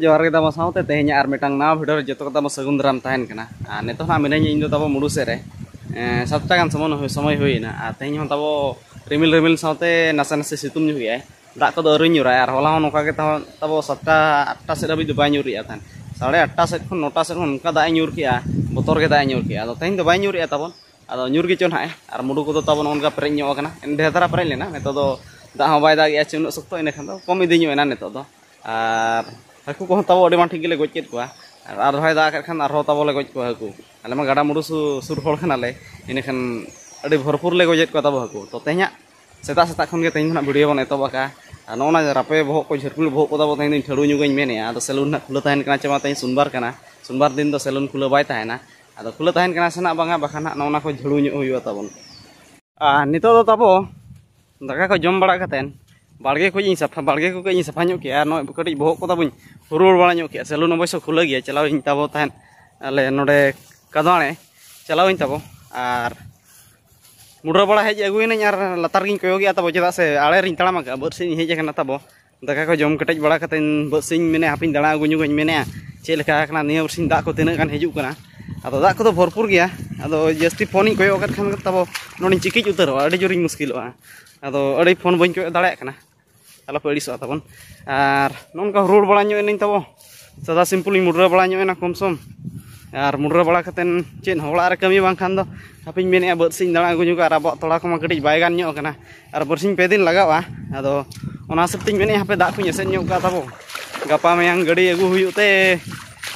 जोहार के तब साउते तेहኛ आर मिटांग ना भिडियो जतो तब सगुन दाराम तहन कना नेतो ना मिनाई इन तब मुडु से रे 7 गान समय हुईना तेहñ हन तब रिमिल रिमिल साउते नासे नासे सितुम ᱧᱩᱨᱤᱭᱟᱭ ᱫᱟᱜ ᱠᱚᱫᱚ ᱟᱹᱣᱨᱤ ᱧᱩᱨᱟᱭ ᱟᱨ ᱦᱚᱞᱟ ᱦᱚᱸ ᱱᱚᱝᱠᱟ ᱜᱮ ᱛᱟᱵᱚ 7টা 8টা ᱥᱮᱫ ᱦᱟᱹᱵᱤᱡ ᱫᱚ ᱵᱟᱭ ᱧᱩᱨᱤᱭᱟ ᱛᱟᱦᱮᱱ 8:30 ᱥᱮᱫ ᱠᱷᱚᱱ 9টা ᱥᱮᱫ ᱠᱷᱚᱱ ᱚᱱᱠᱟ ᱫᱟᱜ ᱧᱩᱨ ᱠᱮᱜᱼᱟ ᱵᱚᱛᱚᱨ ᱜᱮ ᱫᱟᱜ ᱧᱩᱨ ᱠᱮᱜᱼᱟ ᱟᱫᱚ ᱛᱮᱦᱮᱧ ᱫᱚ ᱵᱟᱭ ᱧᱩᱨᱤᱭᱟ ᱛᱟᱵᱚᱱ ᱟᱫᱚ ᱧᱩᱨ ᱜᱮ ᱪᱚ ᱱᱟᱦᱟᱜ ᱟᱨ ᱢᱩᱰᱩ ᱠᱚᱫᱚ ᱛᱟᱵᱚᱱ ᱚᱱᱠᱟ ᱯᱮᱨᱮᱡ ᱧᱚᱜ ᱟᱠᱟᱱᱟ ᱰᱷᱮᱨ ᱫᱷᱟᱨᱟ ᱯᱮᱨᱮᱡ ᱞᱮᱱᱟ ᱱᱤᱛᱚᱜ ᱫᱚ ᱫᱟᱜ ᱦᱚᱸ ᱵᱟᱭ ᱫᱟᱜᱮᱜᱼᱟ ᱪᱮ ᱩᱱᱟᱹᱜ ᱥᱚᱠᱛᱚ ᱤᱱᱟᱹᱠᱷᱟᱱ ᱫᱚ ᱠᱚᱢ ᱤᱫᱤ ᱧᱚᱜ ᱮᱱᱟ ᱱᱤᱛᱚᱜ ᱫᱚ ᱟᱨ ᱦᱟᱹᱠᱩ ᱠᱚᱦᱚᱸ ᱛᱟᱵᱚ ᱟᱹᱰᱤ ᱢᱟ ᱴᱷᱤᱠ ᱜᱮᱞᱮ ᱜᱚᱡ ᱠᱮᱫ ᱠᱚᱣᱟ ᱟᱨ ᱦᱚᱭ ᱫᱟᱜ ᱠᱟᱜ ᱠᱷᱟᱱ ᱟᱨᱦᱚᱸ ᱛᱟᱵᱚ ᱞᱮ ᱜᱚᱡ ᱠᱚᱣᱟ ᱦᱟᱹᱠᱩ ᱟᱞᱮ ᱢᱟ ᱜᱟᱰᱟ ᱢᱩᱰᱩ ᱥᱩᱨ ᱦᱚᱲ ᱠᱟᱱᱟᱞᱮ ᱤᱱᱟᱹᱠᱷᱟᱱ ᱟᱹᱰᱤ ᱵᱷᱚᱨᱯᱩᱨ ᱞᱮ ᱜᱚᱡᱮᱫ ᱠᱚᱣᱟ ᱛᱟᱵᱚ ᱦᱟᱹᱠᱩ ᱛᱚ ᱛᱮᱦᱮᱧᱟᱜ ᱥᱮᱛᱟᱜ ᱥᱮᱛᱟᱜ ᱠᱷᱚᱱ ᱜᱮ ᱛᱮᱦᱮᱧ ᱠᱷᱚᱱᱟᱜ ᱵᱷᱤᱰᱤᱭᱳ ᱵᱚᱱ ᱮᱛᱚᱦᱚᱵ ᱟᱠᱟᱜᱼᱟ ᱟᱨ ᱱᱚᱜᱼᱚ ᱱᱟ ᱨᱟᱯᱮ ᱵᱚᱦᱚᱜ ᱠᱚ ᱡᱷᱟᱹᱨᱯᱩᱞ ᱵᱚᱦᱚᱜ ᱠᱚ ᱛᱟᱵᱚ ᱛᱮᱦᱮᱧ ᱫᱚᱧ ᱴᱷᱟᱹᱲᱩ ᱧᱚᱜᱟᱹᱧ ᱢᱮᱱᱮᱜᱼᱟ ᱟᱫᱚ ᱥᱮᱞᱩᱱ ᱱᱟᱜ ᱠᱷᱩᱞᱟᱹ ᱛᱟᱦᱮᱱ ᱠᱟᱱᱟ ᱪᱮ ᱢᱟ ᱛᱮᱦᱮᱧ ᱥᱳᱢᱵᱟᱨ ᱠᱟᱱᱟ ᱥᱳᱢᱵᱟᱨ ᱫᱤᱱ ᱫᱚ ᱥᱮᱞᱩᱱ ᱠᱷᱩᱞᱟᱹ ᱵᱟᱭ ᱛᱟᱦᱮᱱᱟ ᱟᱫᱚ ᱠᱷᱩᱞᱟᱹ ᱛᱟᱦᱮᱱ ᱠᱟᱱᱟ ᱥᱮᱱᱟᱜ ᱵᱟᱝᱟ ᱵᱟᱠᱷᱟᱱ ᱦᱟᱸᱜ ᱱᱚᱜᱼᱚ ᱱᱟ ᱠᱚ ᱡᱷᱟᱹᱲᱩ ᱧᱚᱜ ᱦᱩᱭᱩᱜᱼᱟ ᱛᱟᱵᱚᱱ ᱱᱤᱛᱚᱜ ᱫᱚ ᱛᱟᱵᱚ ᱫᱟᱠᱟ ᱠᱚ ᱡᱚᱢ ᱵᱟᱲᱟ ᱠᱟᱛᱮᱱ ᱵᱟᱲᱜᱮ ᱠᱚ ᱤᱧ ᱥᱟᱯᱷᱟ ᱧᱚᱜ ᱠᱮᱜᱼᱟ ᱟᱨ ᱱᱚᱜᱼᱚᱭ ᱠᱟᱹᱴᱤᱡ ᱵᱚᱦᱚᱜ ᱠᱚ ᱛᱟᱵᱚᱧ ᱦᱩᱨᱩᱲ ᱵᱟᱲᱟ ᱧᱚᱜ ᱠᱮᱜᱼᱟ ᱥᱮᱞᱩᱱ ᱚᱵᱚᱥᱥᱳ ᱠᱷᱩᱞᱟᱹ ᱜᱮᱭᱟ ᱪᱟᱞᱟᱣ ᱤᱧ ᱛᱟᱵᱚ ᱛᱟᱦᱮᱱ ᱟᱞᱮ ᱱᱚᱰᱮ ᱠᱟᱫᱟᱲᱮ ᱪᱟᱞᱟᱣ ᱤᱧ ᱛᱟᱵᱚ ᱟᱨ मुड्रा बड़ा हेज अगुना और लातार गिन कयोगे तब चेदा से आड़े रिन तड़ाम बद से हेज तब दाका को जम कटेज बड़ा बद से मेने हापिन दाड़ा अगुñुगुñ मेने चेलका निया बरसिन दा को तिना गान हिजुग कना अदो दा को भरपूर गया अदो जस्ती फोन कयो खान तब नोनी चिकिज उतरो अड़ी जोरिन मुस्किलोआ अदो अड़ी फोन बन कयो दाड़ा कना आलो पे अड़िसो तबन और नोनका रोड बड़ा ᱧᱚᱜ एनिन तब सदा सिम्पल मुड्रा बड़ा ᱧᱚᱜ एना कम सम और मुड्रा बड़ा कतेन चेन होड़ा रे कमी बांग खान दो हापिन मेने बद से दाड़ा अगुñुग और अब तोड़ा को कटिज बाय गान ᱧᱚᱜ कना और बरसिन पे दिन लगावा अदो ओना सबतिन मेने हापे दा को एसेन ᱧᱚᱜ का तब गापा मयांग गाड़ी अगु हुयुते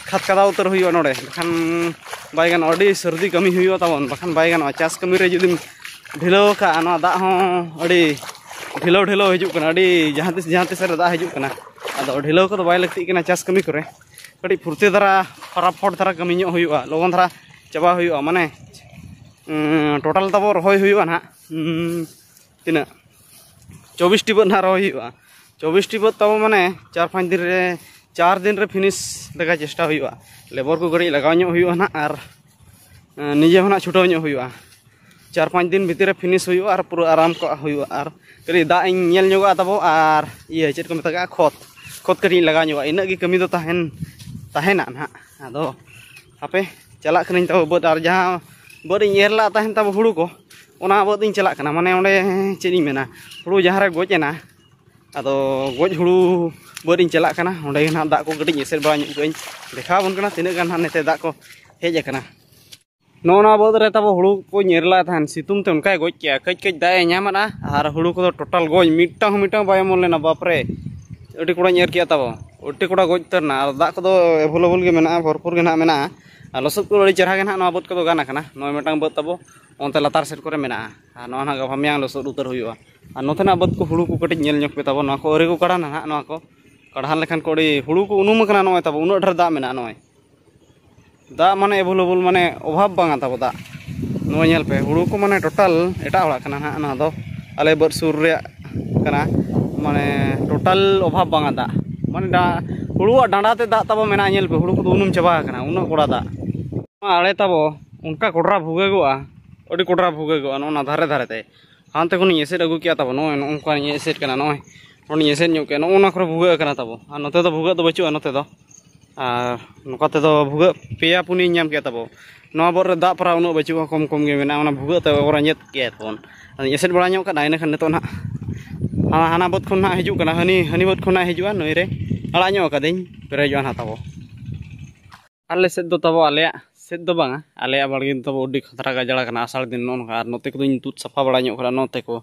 खात कदा उतर हुयुआ नोडे बखान बाय गान अडी सर्दी कमी हुयुआ तबन बखान बाय गान चास कमी रे जुदिम ढिलो का ना दा हो अडी ढिलो ढिलो हिजुग कना अडी जहां तिस रे दा हिजुग कना अदो ढिलो को बाय लगती कना चास कमी करे कटी फुर्ती धारा फटाफट धारा कमी ᱧᱚᱜ हुयुआ लगन धारा चाबा हुयुआ माने टोटल तब रही हुयुआ ना तिना 24 टी बद ना रही हुयुआ 24 टी बद तब माने 4 दिन रे फिनिश लगा चेष्टा हुयुआ लेबर को गड़ी लगाव ᱧᱚᱜ हुयुआ ना और निजे होना छुटाव ᱧᱚᱜ हुयुआ 4-5 दिन भीतर फिनिश हुयुआ और पूरा आराम को हुयुआ और कड़ी दा इन ñel ᱧᱚᱜᱟ तब और ये चेत को मेता खत कड़ी लगा ᱧᱚᱜᱟ इना गी कमी दो ताहेना ना अदो हापे चला कनिन तब बद और जहां बद इन एरला ताहेन तब हुड़ू को ओना बद इन चला कना माने ओंडे चेद इन मेना हुड़ू जहां रे गोजेना अदो गोज हुड़ू बद इन चला कना ओंडे ना दा को गडी एसेर बड़ा ᱧᱚᱜ गई देखा बन कना तिना गान नेते दा को हेज कना नोना बद रे तब हुड़ू को एरला ताहेन सितुम ते उनका गोज के कज कज दा ᱧᱟᱢᱟना और हुड़ू को टोटल गोज मिटांग बाय मन लेना बाप रे अडी कोड़ा एर किया तब अडी कोड़ा गोज तरना दा को एभेलेबल गे मेना भरपूर गे ना मेना लसद को अड़ी चेहरा गे ना बद को गाना कना नय मिटांग बद तब ओंते लातार सेट करे मेना ना ना गाभा मियां लसद उतर हुयुआ और नोतेना बद को हुड़ू को कटिज ñel ᱧᱚᱜ पे तब ना को अरे को कड़ा ना ना को कढ़ान लेखान को अड़ी हुड़ू को उनुम कना नय तब उन ढेर दा मेना नय दा माने एभेलेबल माने अभाव बांगा तब दा नय ñel पे हुड़ू को माने टोटल एटा हड़ा कना ना दो आले बर सुर रे कना माने टोटल अभाव बांगा दा माने दा हुड़ू डांडा ते दा तब मेना ñel पे हुड़ू को उनुम चाबा कना उन कोड़ा दा आड़े तब उनका कोडरा भुगेगोआ अड़ी कोडरा भुगेगोआ ना धारे धारे ते हानते को एसेट अगु किया तब नय नोंका एसेट कना नय नोनी एसेट ᱧᱚᱜ के नोना करे भुगे कना तब और नोते दो भुगे दो बचुआ नोते दो और नोका ते दो भुगे पेया पुनी ñam के तब नोआ बर दा परा उन बचुआ कम कम गे मेना ओना भुगे ते ओरा ñet के तबन एसेट बड़ा ñᱚᱜ का इना खान नितो ना हाना बद खन ना हिजुग कना हनी बद खन ना हिजुआ नय रे आड़ा ñᱚᱜ कादिन पेरेजोआ ना तब आले सेद दो तब आले सेद दो बांगा आले बाड़गे तब अडी खतरा गाजड़ा कना आषाढ़ दिन नोनका और नोते को तुद सफा बड़ा ñᱚᱜ करा नोते को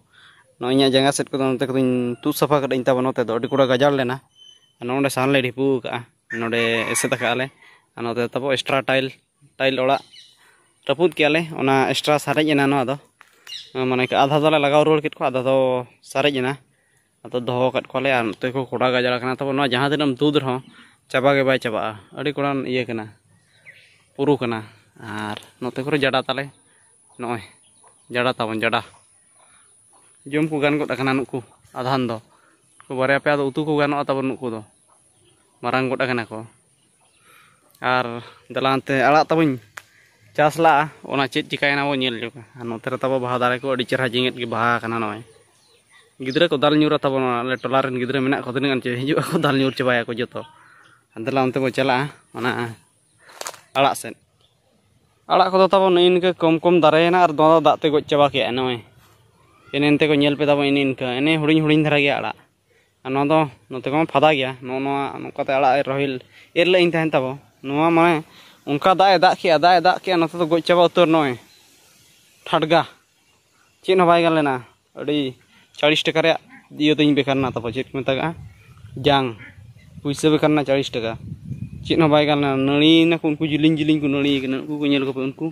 नोइया जंगा सेट को नोते को तुद सफा कडिन तब नोते दो अडी कोड़ा गाजड़ लेना नोंडे सान ले ढिपू का नोंडे एसे तका आले नोते तब एक्स्ट्रा टाइल ओड़ा रपुद केले ओना एक्स्ट्रा सारेज एना नो आदो माने आधा दोले लगाव रोड कित को आधा दो सारेज एना अतो दोहो कट कोले और नोते को कोड़ा गाजड़ा कना तब नो जहां दिनम तुद रहो चाबा के बाय चाबा अडी कोड़ा इये कना पुरु कना और नोते को जड़ा ताले नय जड़ा ताबन जड़ा जम को गान गड कना नुकु आधान दो को बारे पे उतु को गानो ताबन नुकु दो मारांग गड कना को और दलानते आड़ा ताबन चासला ओना चेत चिकायना वो ñel जोका नोते रे तब बाहा दारे को अडी चेहरा जिंगेत के बाहा कना नय गिद्रा को दाल ᱧᱩᱨᱟ ᱛᱟᱵᱚᱱ ᱟᱞᱮ ᱴᱚᱞᱟ ᱨᱮᱱ ᱜᱤᱫᱽᱨᱟᱹ ᱢᱮᱱᱟᱜ ᱠᱚ ᱛᱤᱱᱟᱹᱜ ᱜᱟᱱ ᱪᱮ ᱦᱤᱡᱩᱜ ᱟᱠᱚ ᱫᱟᱞ ᱧᱩᱨ ᱪᱟᱵᱟᱭᱟᱠᱚ ᱡᱚᱛᱚ ᱟᱫᱚᱞᱟ ᱚᱱᱛᱮ ᱵᱚ ᱪᱟᱞᱟᱜᱼᱟ ᱚᱱᱟ ᱟᱲᱟᱜ ᱥᱮᱫ ᱟᱲᱟᱜ ᱠᱚᱫᱚ ᱛᱟᱵᱚᱱ ᱤᱱᱠᱟᱹ ᱠᱚᱢ ᱠᱚᱢ ᱫᱟᱨᱮᱭᱮᱱᱟ ᱟᱨ ᱫᱚ ᱫᱟᱜ ᱛᱮ ᱜᱚᱡ ᱪᱟᱵᱟ ᱠᱮᱜᱼᱟ ᱱᱚᱜᱼᱚᱭ ᱮᱱᱮᱱᱛᱮ ᱠᱚ ᱧᱮᱞ ᱯᱮ ᱛᱟᱵᱚᱱ ᱤᱱᱠᱟᱹ ᱮᱱᱮ ᱦᱩᱰᱤᱧ ᱦᱩᱰᱤᱧ ᱫᱷᱟᱨᱟ ᱜᱮᱭᱟ ᱟᱲᱟᱜ ᱟᱨ ᱱᱚᱣᱟ ᱫᱚ ᱱᱚᱛᱮ ᱠᱚ ᱯᱷᱟᱫᱟ ᱜᱮᱭᱟ ᱱᱚᱣᱟ ᱱᱚᱝᱠᱟᱛᱮ ᱟᱲᱟᱜ ᱨᱚᱦᱚᱭ ᱮᱨ ᱞᱮ ᱤᱧ ᱛᱟᱦᱮᱱ ᱛᱟᱵᱚ ᱱᱚᱣᱟ ᱢᱟᱱᱮ ᱚᱱᱠᱟ ᱫᱟᱜ ᱮ ᱫᱟᱜ ᱠᱮᱜᱼᱟ ᱱᱚᱛᱮ ᱫᱚ ᱜᱚᱡ ᱪᱟᱵᱟ ᱩᱛᱟᱹᱨ ᱱᱚᱜᱼᱚᱭ ᱴᱷᱟᱰᱜᱟ ᱪᱮᱫ ᱦᱚᱸ ᱵᱟᱭ ᱜᱟᱱ ᱞᱮᱱᱟ ᱟᱹᱰᱤ 40 ᱴᱟᱠᱟ ᱨᱮᱭᱟᱜ ᱤᱭᱟᱹ ᱛᱤᱧ ᱵᱮᱠᱟᱨᱱᱟ ᱛᱟᱵᱚ ᱪᱮᱫ ᱠᱚ ᱢᱮᱛᱟᱜᱼᱟ ᱡᱟᱝ ᱯᱩᱭᱥᱟᱹ ᱵᱮᱠᱟᱨᱱᱟ 40 ᱴᱟᱠᱟ ᱪᱮᱫ ᱦᱚᱸ ᱵᱟᱭ ᱜᱟᱱ ᱞᱮᱱᱟ ᱱᱟᱹᱲᱤᱭᱮᱱᱟ ᱠᱚ ᱩᱱᱠᱩ ᱡᱤᱞᱤᱧ ᱡᱤᱞᱤᱧ ᱠᱚ ᱱᱟᱹᱲᱤᱭ ᱠᱟᱱᱟ ᱩᱱᱠᱩ ᱠᱚ ᱧᱮᱞ ᱠᱚᱯᱮ ᱩᱱᱠᱩ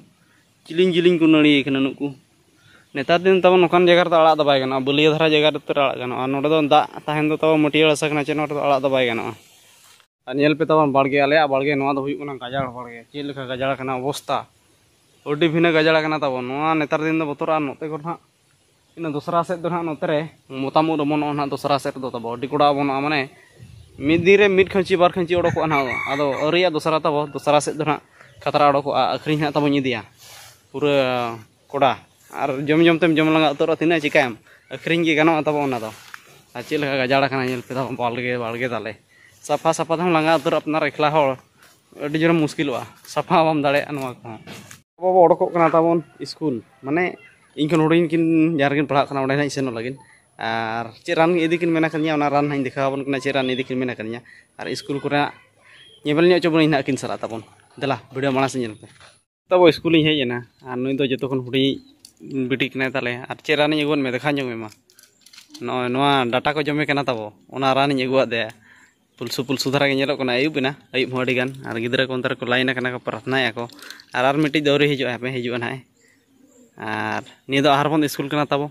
ᱡᱤᱞᱤᱧ ᱡᱤᱞᱤᱧ ᱠᱚ ᱱᱟᱹᱲᱤᱭ ᱠᱟᱱᱟ ᱱᱩᱠᱩ नेतार दिन तब नौकान जगह तो आड़ा दबाई गाना बलिया धारा जगह तो आड़ा गाना नोडे दो दा तहन दो तब मटिया सकना चे नोडे आड़ा दबाई गाना नेल पे तब बाड़गे आले बाड़गे नोआ दो हुई कना गाजाड़ बाड़गे चेल लेखा गाजाड़ कना अवस्था ओडी भिना गाजाड़ कना तब नोआ नेतार दिन दो बतरा नोते को ना इन दूसरा सेट दो ना नोते रे मोतामु रमन ना दूसरा सेट दो तब ओडी कोड़ा बनो माने मिद दिन रे मिद खंची बार खंची ओडको ना आदो अरिया दूसरा तब दूसरा सेट दो ना खतरा ओडको अखरिन ना तब निदिया पूरा कोड़ा और जम जम तेम जम लगा तो तीन चिकाम अखरिंग की गानो तब चेल गाजाड़ पे बालगे बालगे दाले साफा साफा तम लगा तो अपना एकला अड़ी जोर मुश्किल साफा बाम दाड़े अब ओडकोना तबन स्कूल माने इनकिन हुडिन किन जार पढ़ा ना सेन लगे और चे रान इदिकिन मेना रान हाई देखाबन चे रान इदिकिन मेना और स्कूल को नेबल चोबन इन किन सला तबन देला वीडियो माना से पे तब स्कूल हेजना और नुई दो जो हुडी बिटी ताले और चे रानी अगुन में देखा में नवा डाटा को जमे कना तब रानी अगुआ दे पुलसु पुलसु धारा के नेलोकना अयुबना अयुब हड़ी गान और गिद्रा को अंतर को लाइन को प्रार्थना को और मिट्टी दौरी हिजुआ पे हिजुआ ना और निया आहरबन स्कूल कना तब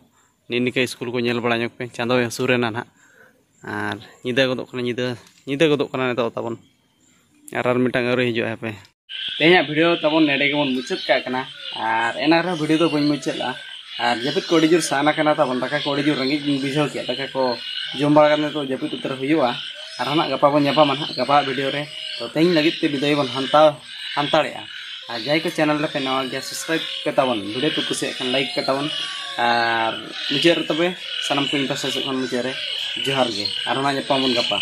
निका स्कूल को नेल बड़ा पे चांदो हसूरेना ना और निदा गदोकना निदा तबन और मिटांग अवरी हिजुआ पे तेना वीडियो तबन नेडे के मुचाद काकना और एना वीडियो तो बन मुचादा और जपित को जोर साना कना तबन दाका को जोर रंगीज बुझाव के दाका को जम बड़ा तो जपित उतर हुआ और हना गपा बन ᱧᱟᱯᱟᱢᱟ गपा वीडियो रे तो तेज लगित ते विदाय बन हानताड़े और जाय को चैनल पे नवा गया सब्सक्राइब के तबन वीडियो को कुछ लाइक के तबन और मुझे तबे सनम को इंटरेस्ट मुझे जोहार गे और हना ᱧᱟᱯᱟᱢ बन गपा।